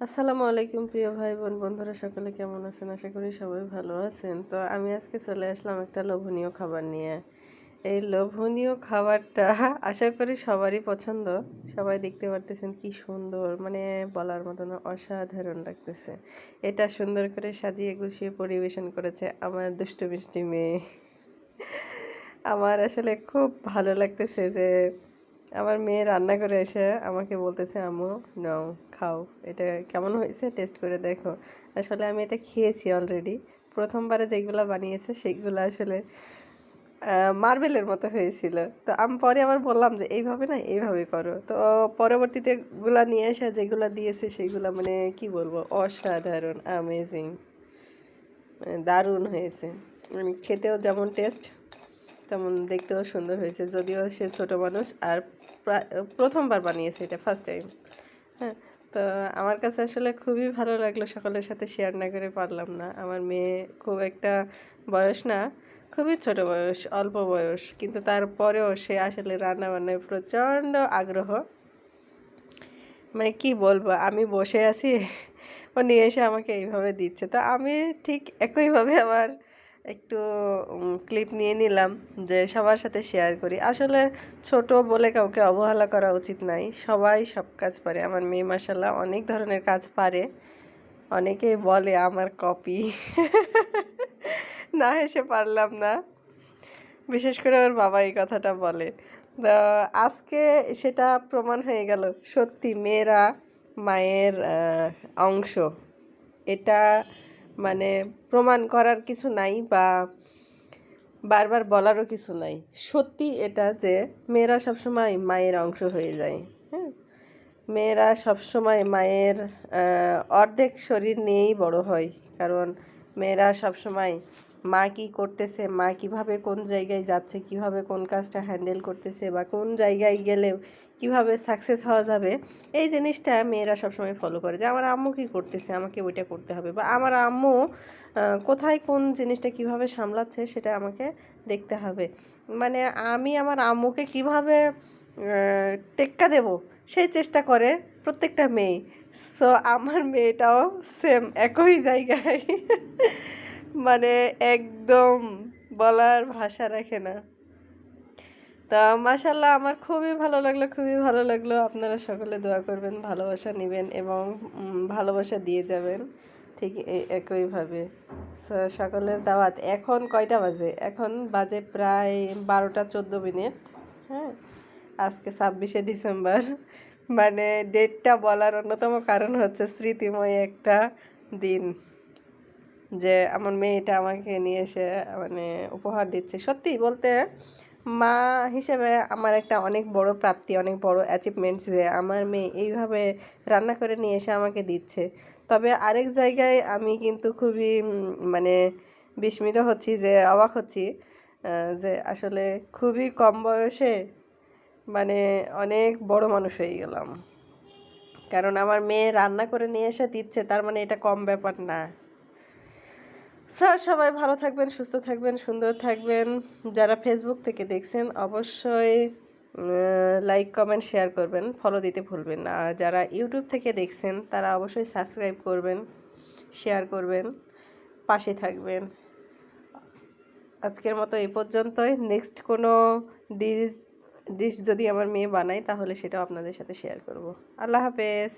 আসসালামু আলাইকুম প্রিয় ভাই বোন বন্ধুরা সকলে কেমন আছেন? আশা করি সবাই ভালো আছেন। তো আমি আজকে চলে আসলাম একটা লোভনীয় খাবার নিয়ে। এই লোভনীয় খাবারটা আশা করি সবারই পছন্দ। সবাই দেখতে পারতেছেন কি সুন্দর, মানে বলার মতো না, অসাধারণ লাগতেছে। এটা সুন্দর করে সাজিয়ে গুছিয়ে পরিবেশন করেছে আমার দুষ্টু মিষ্টি মেয়ে। আমার আসলে খুব ভালো লাগতেছে যে আমার মেয়ে রান্না করে এসে আমাকে বলতেছে, আম্মু নাও খাও, এটা কেমন হয়েছে টেস্ট করে দেখো। আসলে আমি এটা খেয়েছি অলরেডি। প্রথমবারে যেগুলো বানিয়েছে সেগুলো আসলে মার্বেলের মতো হয়েছিল। তো আমি পরে আবার বললাম যে এইভাবে না, এইভাবে করো। তো পরবর্তীতে গুলা নিয়ে এসে যেগুলো দিয়েছে সেগুলো মানে কি বলবো, অসাধারণ, অ্যামেজিং, মানে দারুণ হয়েছে। মানে খেতেও যেমন টেস্ট তেমন দেখতেও সুন্দর হয়েছে। যদিও সে ছোট মানুষ আর প্রথমবার বানিয়েছে, এটা ফার্স্ট টাইম। হ্যাঁ, তো আমার কাছে আসলে খুবই ভালো লাগলো, সকলের সাথে শেয়ার না করে পারলাম না। আমার মেয়ে খুব একটা বয়স না, খুবই ছোট বয়স, অল্প বয়স, কিন্তু তারপরেও সে আসলে রান্না বান্নায় প্রচণ্ড আগ্রহ। মানে কি বলবো, আমি বসে আছি, ও নিয়ে এসে আমাকে এইভাবে দিচ্ছে। তো আমি ঠিক একইভাবে আবার একটু ক্লিপ নিয়ে নিলাম যে সবার সাথে শেয়ার করি। আসলে ছোট বলে কাউকে অবহেলা করা উচিত নাই, সবাই সব কাজ পারে। আমার মেয়ে মাশাআল্লাহ অনেক ধরনের কাজ পারে। অনেকেই বলে আমার কপি। না হেসে পারলাম না, বিশেষ করে ওর বাবা এই কথাটা বলে। তো আজকে সেটা প্রমাণ হয়ে গেল, সত্যি মেয়েরা মায়ের অংশ। এটা মানে প্রমাণ করার কিছু নাই বা বারবার বলারও কিছু নাই। সত্যি এটা যে মেয়েরা সবসময় মায়ের অংশ হয়ে যায়। হ্যাঁ, মেয়েরা সবসময় মায়ের অর্ধেক শরীর নিয়েই বড় হয়। কারণ মেয়েরা সবসময় মা কী করতেছে, মা কিভাবে কোন জায়গায় যাচ্ছে, কিভাবে কোন কাজটা হ্যান্ডেল করতেছে, বা কোন জায়গায় গেলে কিভাবে সাকসেস হওয়া যাবে, এই জিনিসটা মেয়েরা সবসময় ফলো করে। যে আমার আম্মু কী করতেছে, আমাকে ওইটা করতে হবে, বা আমার আম্মু কোথায় কোন জিনিসটা কিভাবে সামলাচ্ছে সেটা আমাকে দেখতে হবে। মানে আমি আমার আম্মুকে কিভাবে টেক্কা দেব সেই চেষ্টা করে প্রত্যেকটা মেয়ে। সো আমার মেয়েটাও সেম একই জায়গায়। মানে একদম বলার ভাষা রাখে না। তা মাশাল্লাহ আমার খুবই ভালো লাগলো, খুবই ভালো লাগলো। আপনারা সকলে দোয়া করবেন, ভালোবাসা নেবেন এবং ভালোবাসা দিয়ে যাবেন ঠিক একইভাবে। সকলের দাওয়াত। এখন কয়টা বাজে? এখন বাজে প্রায় 12টা 14 মিনিট। হ্যাঁ, আজকে 26শে ডিসেম্বর। মানে ডেটটা বলার অন্যতম কারণ হচ্ছে স্মৃতিময় একটা দিন, যে আমার মেয়েটা আমাকে নিয়ে এসে মানে উপহার দিচ্ছে। সত্যি বলতে মা হিসেবে আমার একটা অনেক বড় প্রাপ্তি, অনেক বড় অ্যাচিভমেন্টস যে আমার মেয়ে এইভাবে রান্না করে নিয়ে এসে আমাকে দিচ্ছে। তবে আরেক জায়গায় আমি কিন্তু খুবই মানে বিস্মিত হচ্ছি, যে অবাক হচ্ছি, যে আসলে খুবই কম বয়সে মানে অনেক বড় মানুষ হয়ে গেলাম। কারণ আমার মেয়ে রান্না করে নিয়ে এসে দিচ্ছে, তার মানে এটা কম ব্যাপার না। স্যার সবাই ভালো থাকবেন, সুস্থ থাকবেন, সুন্দর থাকবেন। যারা ফেসবুক থেকে দেখছেন অবশ্যই লাইক কমেন্ট শেয়ার করবেন, ফলো দিতে ভুলবেন না। আর যারা ইউটিউব থেকে দেখছেন তারা অবশ্যই সাবস্ক্রাইব করবেন, শেয়ার করবেন, পাশে থাকবেন। আজকের মতো এই পর্যন্তই। নেক্সট কোনো ডিশ ডিশ যদি আমার মেয়ে বানায় তাহলে সেটাও আপনাদের সাথে শেয়ার করব। আল্লাহ হাফেজ।